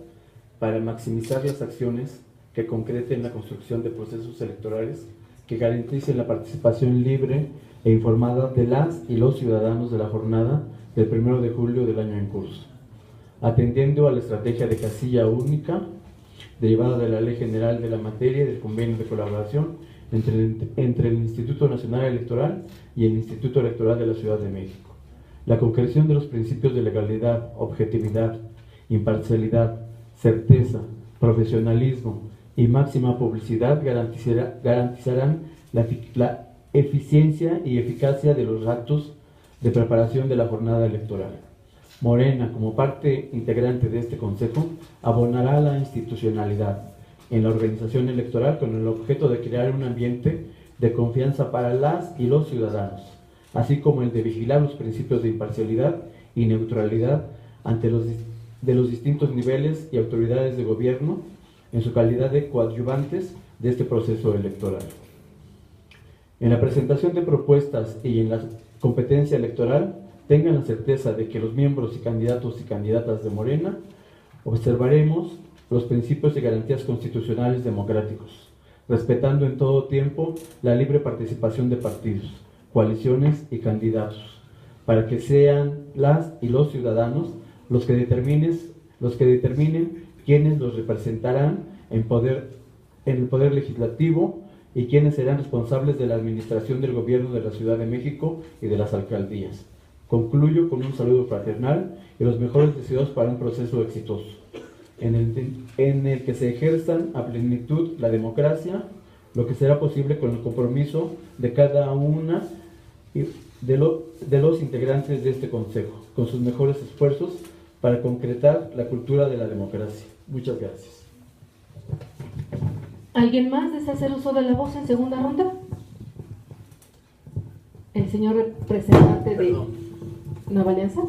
para maximizar las acciones que concreten la construcción de procesos electorales que garanticen la participación libre e informada de las y los ciudadanos de la jornada del 1 de julio del año en curso, atendiendo a la estrategia de casilla única derivada de la Ley General de la Materia y del Convenio de Colaboración entre el Instituto Nacional Electoral y el Instituto Electoral de la Ciudad de México. La concreción de los principios de legalidad, objetividad, imparcialidad, certeza, profesionalismo y máxima publicidad garantizarán la eficiencia y eficacia de los actos de preparación de la jornada electoral. Morena, como parte integrante de este Consejo, abonará la institucionalidad en la organización electoral con el objeto de crear un ambiente de confianza para las y los ciudadanos, así como el de vigilar los principios de imparcialidad y neutralidad ante de los distintos niveles y autoridades de gobierno en su calidad de coadyuvantes de este proceso electoral. En la presentación de propuestas y en la competencia electoral, tengan la certeza de que los miembros y candidatos y candidatas de Morena observaremos los principios y garantías constitucionales democráticos, respetando en todo tiempo la libre participación de partidos, coaliciones y candidatos, para que sean las y los ciudadanos los que determinen quiénes los representarán en el poder legislativo y quiénes serán responsables de la administración del gobierno de la Ciudad de México y de las alcaldías. Concluyo con un saludo fraternal y los mejores deseos para un proceso exitoso, en el que se ejerzan a plenitud la democracia, lo que será posible con el compromiso de cada una de los integrantes de este Consejo, con sus mejores esfuerzos para concretar la cultura de la democracia. Muchas gracias. ¿Alguien más desea hacer uso de la voz en segunda ronda? El señor representante de Nueva Alianza.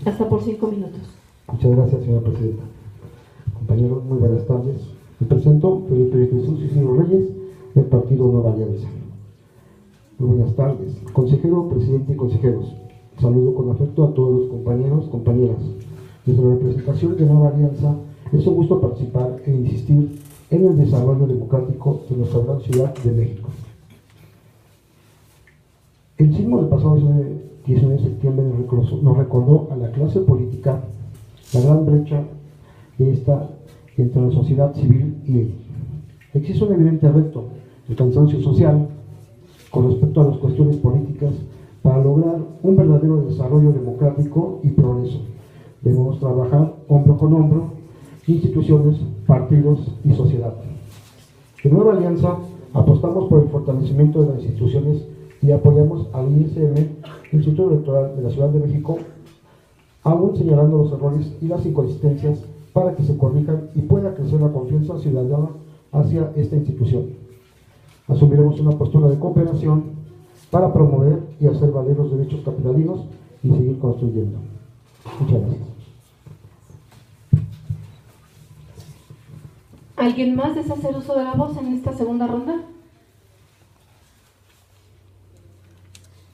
Hasta por 5 minutos. Muchas gracias, señora presidenta. Compañeros, muy buenas tardes. Me presento, Felipe Jesús Isidro Reyes, del Partido Nueva Alianza. Muy buenas tardes, consejero, presidente y consejeros. Saludo con afecto a todos los compañeros, compañeras. Desde la representación de Nueva Alianza, es un gusto participar e insistir en el desarrollo democrático de nuestra gran ciudad de México. El sismo del pasado 19 de septiembre nos recordó a la clase política la gran brecha que está entre la sociedad civil y ella. Existe un evidente reto, el cansancio social, con respecto a las cuestiones políticas, para lograr un verdadero desarrollo democrático y progreso. Debemos trabajar hombro con hombro, instituciones, partidos y sociedad. En Nueva Alianza apostamos por el fortalecimiento de las instituciones y apoyamos al ISM, Instituto Electoral de la Ciudad de México, aún señalando los errores y las inconsistencias para que se corrijan y pueda crecer la confianza ciudadana hacia esta institución. Asumiremos una postura de cooperación para promover y hacer valer los derechos capitalinos y seguir construyendo. Muchas gracias. ¿Alguien más desea hacer uso de la voz en esta segunda ronda?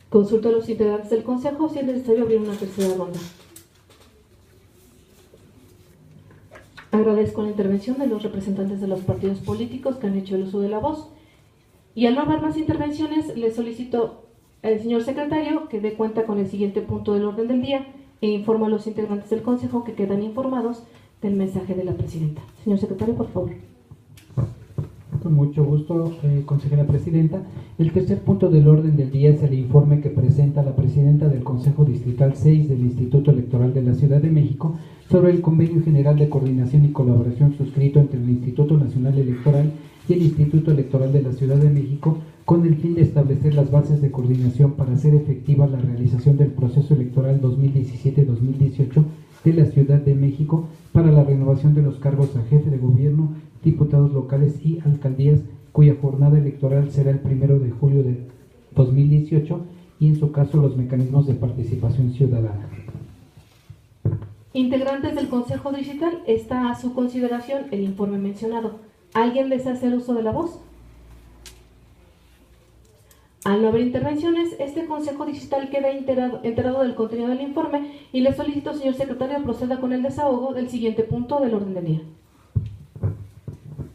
Consulto a los integrantes del Consejo si es necesario abrir una tercera ronda. Agradezco la intervención de los representantes de los partidos políticos que han hecho el uso de la voz. Y al no haber más intervenciones, le solicito al señor secretario que dé cuenta con el siguiente punto del orden del día e informa a los integrantes del Consejo que quedan informados del mensaje de la presidenta. Señor secretario, por favor. Con mucho gusto, consejera presidenta. El tercer punto del orden del día es el informe que presenta la presidenta del Consejo Distrital 6 del Instituto Electoral de la Ciudad de México sobre el Convenio General de Coordinación y Colaboración suscrito entre el Instituto Nacional Electoral y el Instituto Electoral de la Ciudad de México con el fin de establecer las bases de coordinación para hacer efectiva la realización del proceso electoral 2017-2018 de la Ciudad de México para la renovación de los cargos a jefe de gobierno, diputados locales y alcaldías, cuya jornada electoral será el 1 de julio de 2018 y en su caso los mecanismos de participación ciudadana. Integrantes del Consejo Digital, está a su consideración el informe mencionado. ¿Alguien desea hacer uso de la voz? Al no haber intervenciones, este Consejo Digital queda enterado del contenido del informe y le solicito, señor secretario, proceda con el desahogo del siguiente punto del orden del día.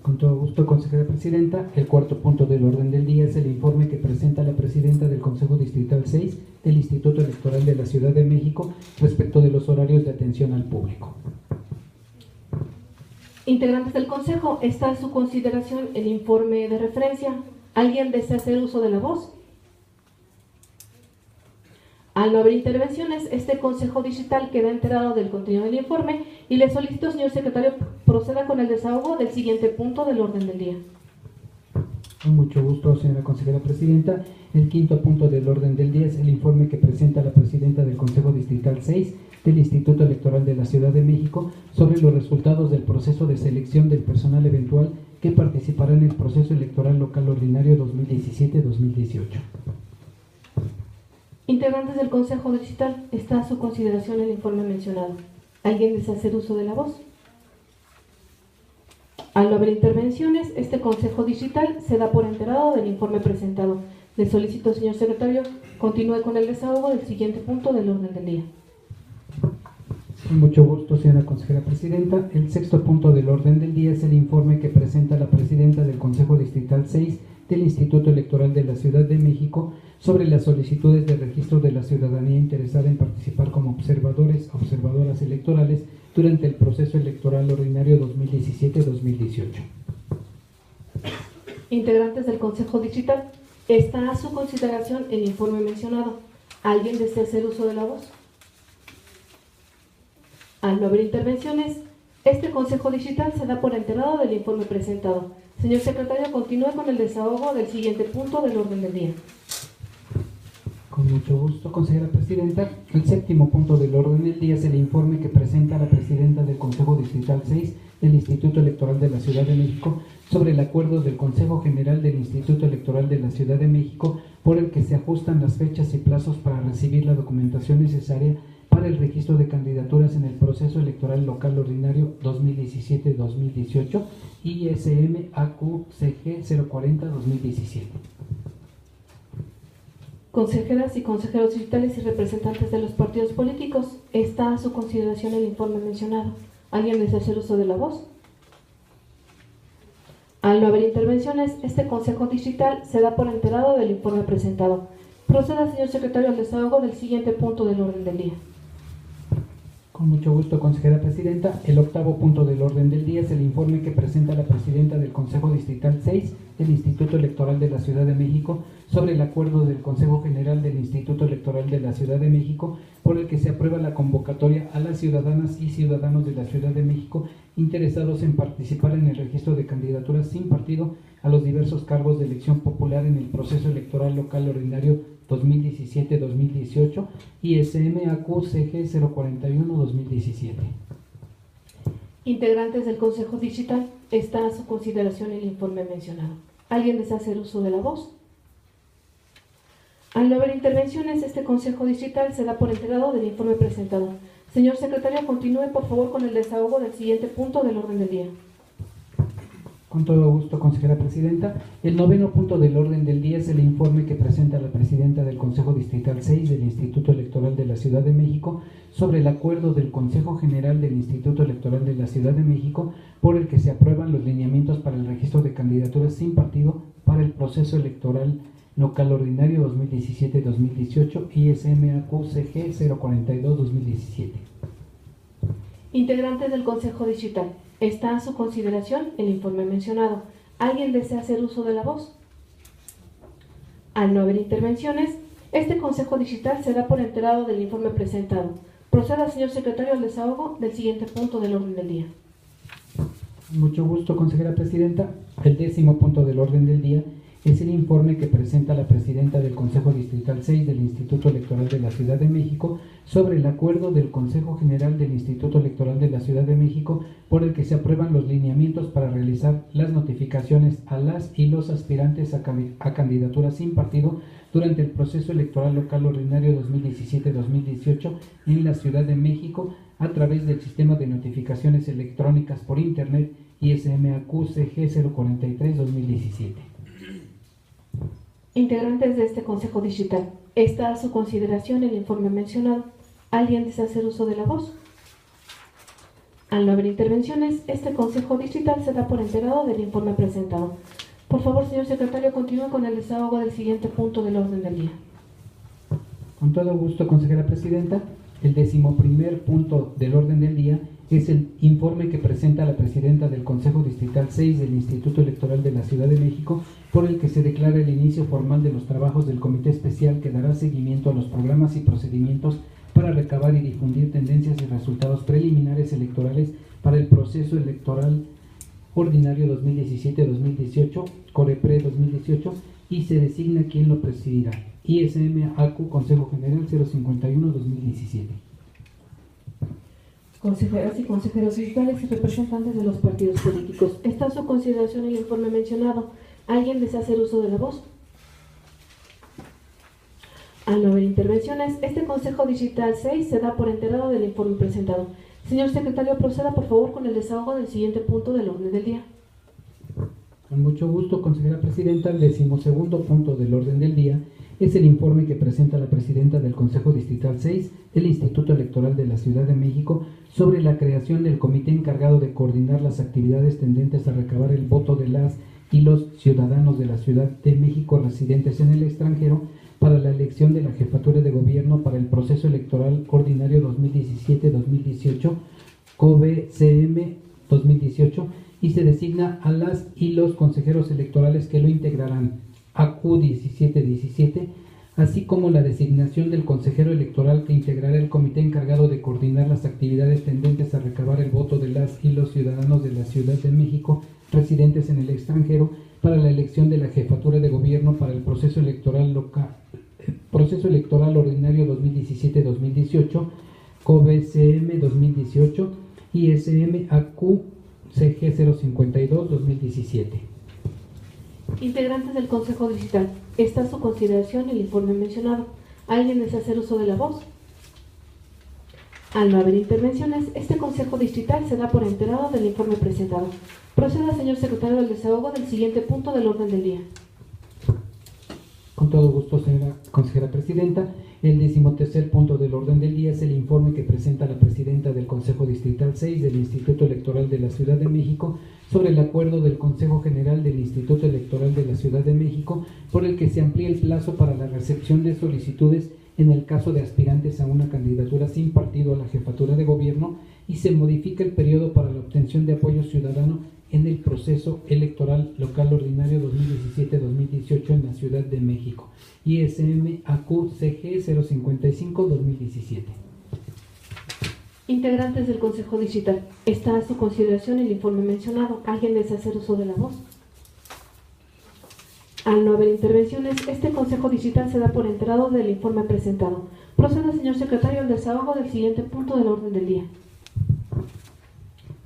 Con todo gusto, consejera presidenta. El cuarto punto del orden del día es el informe que presenta la presidenta del Consejo Distrital 6 del Instituto Electoral de la Ciudad de México respecto de los horarios de atención al público. Integrantes del Consejo, está a su consideración el informe de referencia. ¿Alguien desea hacer uso de la voz? Al no haber intervenciones, este Consejo Digital queda enterado del contenido del informe y le solicito, señor secretario, proceda con el desahogo del siguiente punto del orden del día. Con mucho gusto, señora consejera presidenta. El quinto punto del orden del día es el informe que presenta la presidenta del Consejo Distrital 6 del Instituto Electoral de la Ciudad de México sobre los resultados del proceso de selección del personal eventual que participará en el proceso electoral local ordinario 2017-2018. Integrantes del Consejo Digital, está a su consideración el informe mencionado. ¿Alguien desea hacer uso de la voz? Al no haber intervenciones, este Consejo Digital se da por enterado del informe presentado. Le solicito, señor secretario, continúe con el desahogo del siguiente punto del orden del día. Con mucho gusto, señora consejera presidenta. El sexto punto del orden del día es el informe que presenta la presidenta del Consejo Distrital 6 del Instituto Electoral de la Ciudad de México sobre las solicitudes de registro de la ciudadanía interesada en participar como observadores o observadoras electorales durante el proceso electoral ordinario 2017-2018. Integrantes del Consejo Digital, está a su consideración el informe mencionado. ¿Alguien desea hacer uso de la voz? Al no haber intervenciones, este Consejo Digital se da por enterado del informe presentado. Señor secretario, continúe con el desahogo del siguiente punto del orden del día. Con mucho gusto, consejera presidenta. El séptimo punto del orden del día es el informe que presenta la presidenta del Consejo Distrital 6 del Instituto Electoral de la Ciudad de México sobre el acuerdo del Consejo General del Instituto Electoral de la Ciudad de México por el que se ajustan las fechas y plazos para recibir la documentación necesaria para el registro de candidaturas en el proceso electoral local ordinario 2017-2018 ISM AQCG 040-2017. Consejeras y consejeros digitales y representantes de los partidos políticos, está a su consideración el informe mencionado. ¿Alguien desea hacer uso de la voz? Al no haber intervenciones, este Consejo Digital se da por enterado del informe presentado. Proceda, señor secretario, al desahogo del siguiente punto del orden del día. Con mucho gusto, consejera presidenta. El octavo punto del orden del día es el informe que presenta la presidenta del Consejo Distrital 6 del Instituto Electoral de la Ciudad de México sobre el acuerdo del Consejo General del Instituto Electoral de la Ciudad de México por el que se aprueba la convocatoria a las ciudadanas y ciudadanos de la Ciudad de México interesados en participar en el registro de candidaturas sin partido a los diversos cargos de elección popular en el proceso electoral local ordinario 2017-2018 ISM AQCG 041-2017. Integrantes del Consejo Digital, está a su consideración el informe mencionado. ¿Alguien desea hacer uso de la voz? Al no haber intervenciones, este Consejo Digital se da por enterado del informe presentado. Señor secretario, continúe por favor con el desahogo del siguiente punto del orden del día. Con todo gusto, consejera presidenta. El noveno punto del orden del día es el informe que presenta la presidenta del Consejo Distrital 6 del Instituto Electoral de la Ciudad de México sobre el acuerdo del Consejo General del Instituto Electoral de la Ciudad de México por el que se aprueban los lineamientos para el registro de candidaturas sin partido para el proceso electoral local ordinario 2017-2018 ISM AQCG 042-2017. Integrantes del Consejo Digital, está a su consideración el informe mencionado. ¿Alguien desea hacer uso de la voz? Al no haber intervenciones, este Consejo Digital se da por enterado del informe presentado. Proceda, señor secretario, al desahogo del siguiente punto del orden del día. Mucho gusto, consejera presidenta. El décimo punto del orden del día es el informe que presenta la presidenta del Consejo Distrital 6 del Instituto Electoral de la Ciudad de México sobre el acuerdo del Consejo General del Instituto Electoral de la Ciudad de México por el que se aprueban los lineamientos para realizar las notificaciones a las y los aspirantes a candidaturas sin partido durante el proceso electoral local ordinario 2017-2018 en la Ciudad de México a través del sistema de notificaciones electrónicas por Internet ISM AQCG 043-2017. Integrantes de este Consejo Digital, está a su consideración el informe mencionado. ¿Alguien desea hacer uso de la voz? Al no haber intervenciones, este Consejo Digital se da por enterado del informe presentado. Por favor, señor secretario, continúe con el desahogo del siguiente punto del orden del día. Con todo gusto, consejera presidenta. El 11º punto del orden del día es el informe que presenta la presidenta del Consejo Distrital 6 del Instituto Electoral de la Ciudad de México por el que se declara el inicio formal de los trabajos del Comité Especial que dará seguimiento a los programas y procedimientos para recabar y difundir tendencias y resultados preliminares electorales para el proceso electoral ordinario 2017-2018, COREPRE 2018, y se designa quien lo presidirá. ISM ACU Consejo General 051-2017. Consejeras y consejeros digitales y representantes de los partidos políticos, está a su consideración el informe mencionado. ¿Alguien desea hacer uso de la voz? Al no haber intervenciones, este Consejo Digital 6 se da por enterado del informe presentado. Señor secretario, proceda por favor con el desahogo del siguiente punto del orden del día. Con mucho gusto, consejera presidenta. El 12º punto del orden del día es el informe que presenta la presidenta del Consejo Distrital 6 del Instituto Electoral de la Ciudad de México sobre la creación del comité encargado de coordinar las actividades tendentes a recabar el voto de las y los ciudadanos de la Ciudad de México residentes en el extranjero para la elección de la jefatura de gobierno para el proceso electoral ordinario 2017-2018, COBE-CM 2018, y se designa a las y los consejeros electorales que lo integrarán, AQ 1717, así como la designación del consejero electoral que integrará el comité encargado de coordinar las actividades tendentes a recabar el voto de las y los ciudadanos de la Ciudad de México residentes en el extranjero para la elección de la jefatura de gobierno para el proceso electoral ordinario 2017-2018, COBE-CM 2018 y SM-AQ CG 052-2017. Integrantes del Consejo Digital, está a su consideración el informe mencionado. ¿Alguien desea hacer uso de la voz? Al no haber intervenciones, este Consejo Distrital se da por enterado del informe presentado. Proceda, señor secretario, del desahogo del siguiente punto del orden del día. Con todo gusto, señora consejera presidenta. El 13º punto del orden del día es el informe que presenta la presidenta del Consejo Distrital 6 del Instituto Electoral de la Ciudad de México sobre el acuerdo del Consejo General del Instituto Electoral de la Ciudad de México por el que se amplía el plazo para la recepción de solicitudes en el caso de aspirantes a una candidatura sin partido a la jefatura de gobierno y se modifica el periodo para la obtención de apoyo ciudadano en el proceso electoral local ordinario 2017-2018 en la Ciudad de México, ISM-AQ-CG 055-2017. Integrantes del Consejo Digital, está a su consideración el informe mencionado. ¿Alguien desea hacer uso de la voz? Al no haber intervenciones, este Consejo Digital se da por enterado del informe presentado. Proceda, señor secretario, al desahogo del siguiente punto del orden del día.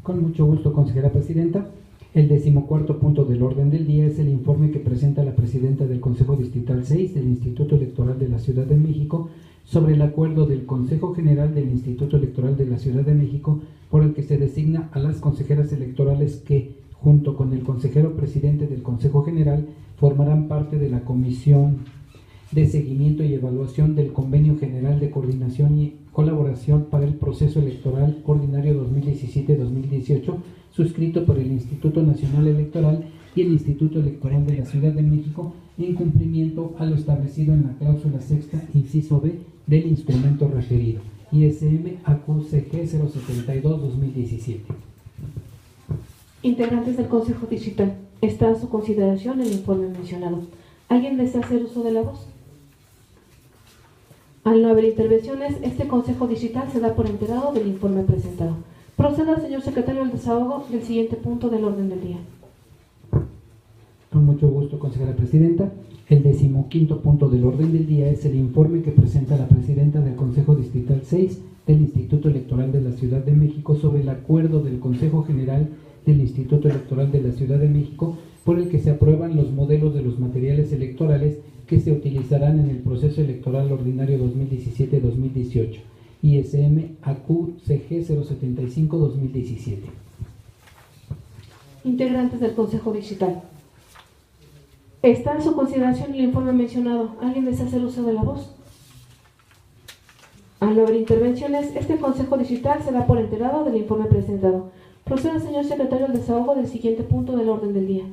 Con mucho gusto, consejera presidenta. El 14º punto del orden del día es el informe que presenta la presidenta del Consejo Distrital 6 del Instituto Electoral de la Ciudad de México sobre el acuerdo del Consejo General del Instituto Electoral de la Ciudad de México por el que se designa a las consejeras electorales que, junto con el consejero presidente del Consejo General, formarán parte de la Comisión de Seguimiento y Evaluación del Convenio General de Coordinación y Colaboración para el Proceso Electoral Ordinario 2017-2018, suscrito por el Instituto Nacional Electoral y el Instituto Electoral de la Ciudad de México, en cumplimiento a lo establecido en la cláusula sexta, inciso B, del instrumento referido, ISM-AQ-CG 072-2017. Integrantes del Consejo Digital, está a su consideración el informe mencionado. ¿Alguien desea hacer uso de la voz? Al no haber intervenciones, este Consejo Digital se da por enterado del informe presentado. Proceda, señor secretario, al desahogo del siguiente punto del orden del día. Con mucho gusto, consejera presidenta. El 15º punto del orden del día es el informe que presenta la presidenta del Consejo Distrital 6 del Instituto Electoral de la Ciudad de México sobre el acuerdo del Consejo General del Instituto Electoral de la Ciudad de México por el que se aprueban los modelos de los materiales electorales que se utilizarán en el proceso electoral ordinario 2017-2018, ISM-AQ-CG 075-2017. Integrantes del Consejo Digital, está a su consideración el informe mencionado. ¿Alguien desea hacer uso de la voz? Al no haber intervenciones, este Consejo Digital se da por enterado del informe presentado. Proceda, señor secretario, al desahogo del siguiente punto del orden del día.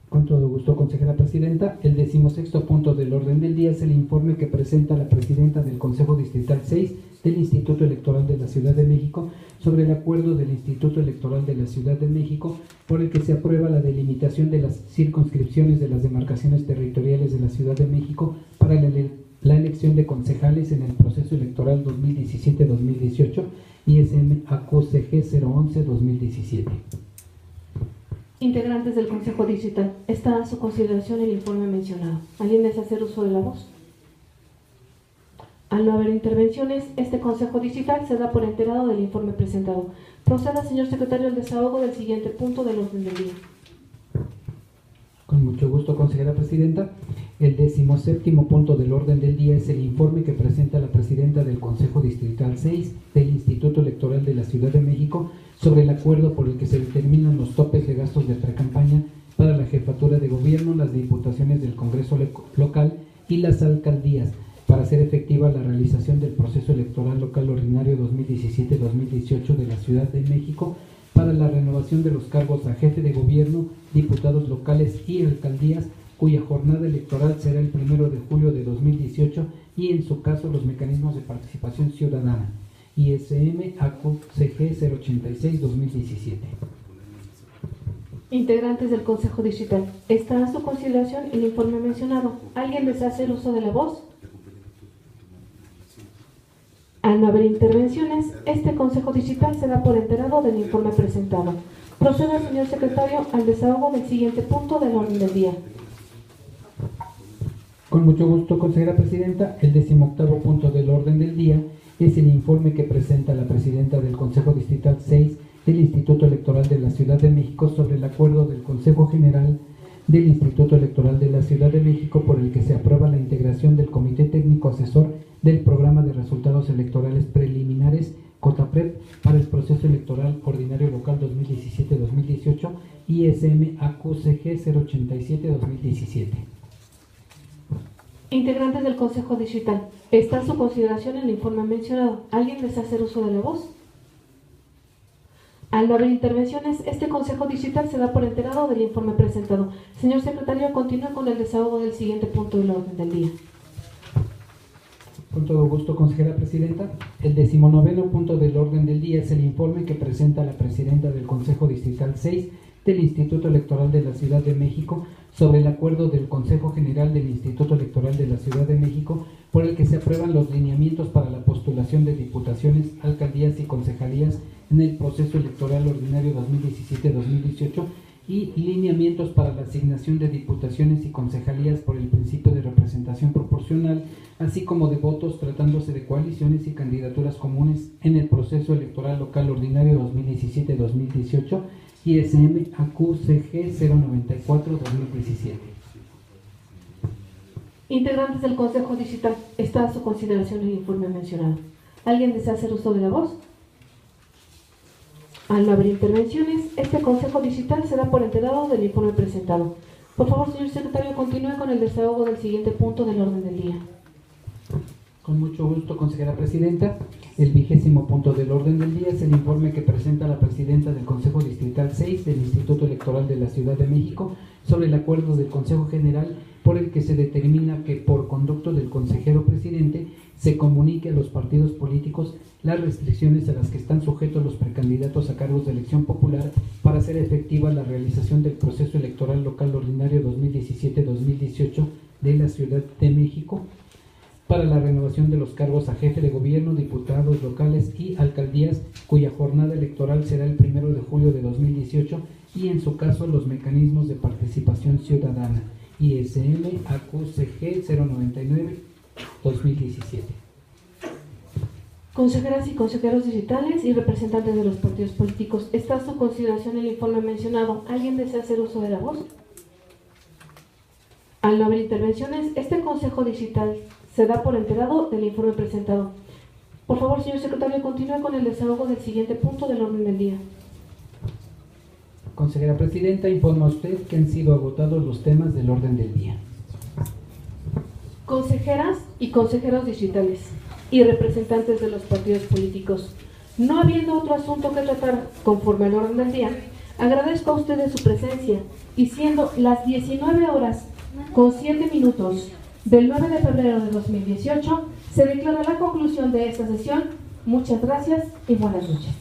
Con todo gusto, consejera presidenta. El 16º punto del orden del día es el informe que presenta la presidenta del Consejo Distrital 6 del Instituto Electoral de la Ciudad de México sobre el acuerdo del Instituto Electoral de la Ciudad de México por el que se aprueba la delimitación de las circunscripciones de las demarcaciones territoriales de la Ciudad de México para la elección de concejales en el proceso electoral 2017-2018, ISM-AQ-CG 011-2017. Integrantes del Consejo Digital, está a su consideración el informe mencionado. ¿Alguien desea hacer uso de la voz? Al no haber intervenciones, este Consejo Digital se da por enterado del informe presentado. Proceda, señor secretario, al desahogo del siguiente punto del orden del día. Con mucho gusto, consejera presidenta. El 17º punto del orden del día es el informe que presenta la presidenta del Consejo Distrital 6 del Instituto Electoral de la Ciudad de México sobre el acuerdo por el que se determinan los topes de gastos de precampaña para la jefatura de gobierno, las diputaciones del Congreso local y las alcaldías para hacer efectiva la realización del proceso electoral local ordinario 2017-2018 de la Ciudad de México para la renovación de los cargos a jefe de gobierno, diputados locales y alcaldías, cuya jornada electoral será el 1 de julio de 2018 y en su caso los mecanismos de participación ciudadana, ISM AQCG 086-2017. Integrantes del Consejo Distrital, está a su consideración el informe mencionado. ¿Alguien desea hacer uso de la voz? Al no haber intervenciones, este Consejo Distrital se da por enterado del informe presentado. Proceda, señor secretario, al desahogo del siguiente punto del orden del día. Con mucho gusto, consejera presidenta. El 18º punto del orden del día es el informe que presenta la presidenta del Consejo Distrital 6 del Instituto Electoral de la Ciudad de México sobre el acuerdo del Consejo General del Instituto Electoral de la Ciudad de México por el que se aprueba la integración del Comité Técnico Asesor del Programa de Resultados Electorales Preliminares COTAPREP para el proceso electoral ordinario local 2017-2018 ISM AQCG 087-2017. Integrantes del Consejo Distrital, está a su consideración el informe mencionado. ¿Alguien desea hacer uso de la voz? Al no haber intervenciones, este Consejo Distrital se da por enterado del informe presentado. Señor secretario, continúe con el desahogo del siguiente punto del orden del día. Con todo gusto, consejera presidenta. El 19º punto del orden del día es el informe que presenta la presidenta del Consejo Distrital 6 del Instituto Electoral de la Ciudad de México sobre el acuerdo del Consejo General del Instituto Electoral de la Ciudad de México por el que se aprueban los lineamientos para la postulación de diputaciones, alcaldías y concejalías en el proceso electoral ordinario 2017-2018 y lineamientos para la asignación de diputaciones y concejalías por el principio de representación proporcional, así como de votos tratándose de coaliciones y candidaturas comunes en el proceso electoral local ordinario 2017-2018 ISM AQCG 094-2017. Integrantes del Consejo Distrital, está a su consideración el informe mencionado. ¿Alguien desea hacer uso de la voz? Al no haber intervenciones, este Consejo Distrital se da por enterado del informe presentado. Por favor, señor secretario, continúe con el desahogo del siguiente punto del orden del día. Con mucho gusto, consejera presidenta. El 20º punto del orden del día es el informe que presenta la presidenta del Consejo Distrital 6 del Instituto Electoral de la Ciudad de México sobre el acuerdo del Consejo General por el que se determina que por conducto del consejero presidente se comunique a los partidos políticos las restricciones a las que están sujetos los precandidatos a cargos de elección popular para hacer efectiva la realización del proceso electoral local ordinario 2017-2018 de la Ciudad de México para la renovación de los cargos a jefe de gobierno, diputados locales y alcaldías, cuya jornada electoral será el 1 de julio de 2018 y en su caso los mecanismos de participación ciudadana, ISM AQCG 099-2017. Consejeras y consejeros distritales y representantes de los partidos políticos, está a su consideración el informe mencionado. ¿Alguien desea hacer uso de la voz? Al no haber intervenciones, este Consejo Distrital se da por enterado del informe presentado. Por favor, señor secretario, continúe con el desahogo del siguiente punto del orden del día. Consejera presidenta, informa usted que han sido agotados los temas del orden del día. Consejeras y consejeros distritales y representantes de los partidos políticos, no habiendo otro asunto que tratar conforme al orden del día, agradezco a ustedes su presencia y siendo las 19:07 del 9 de febrero de 2018, se declara la conclusión de esta sesión. Muchas gracias y buenas noches.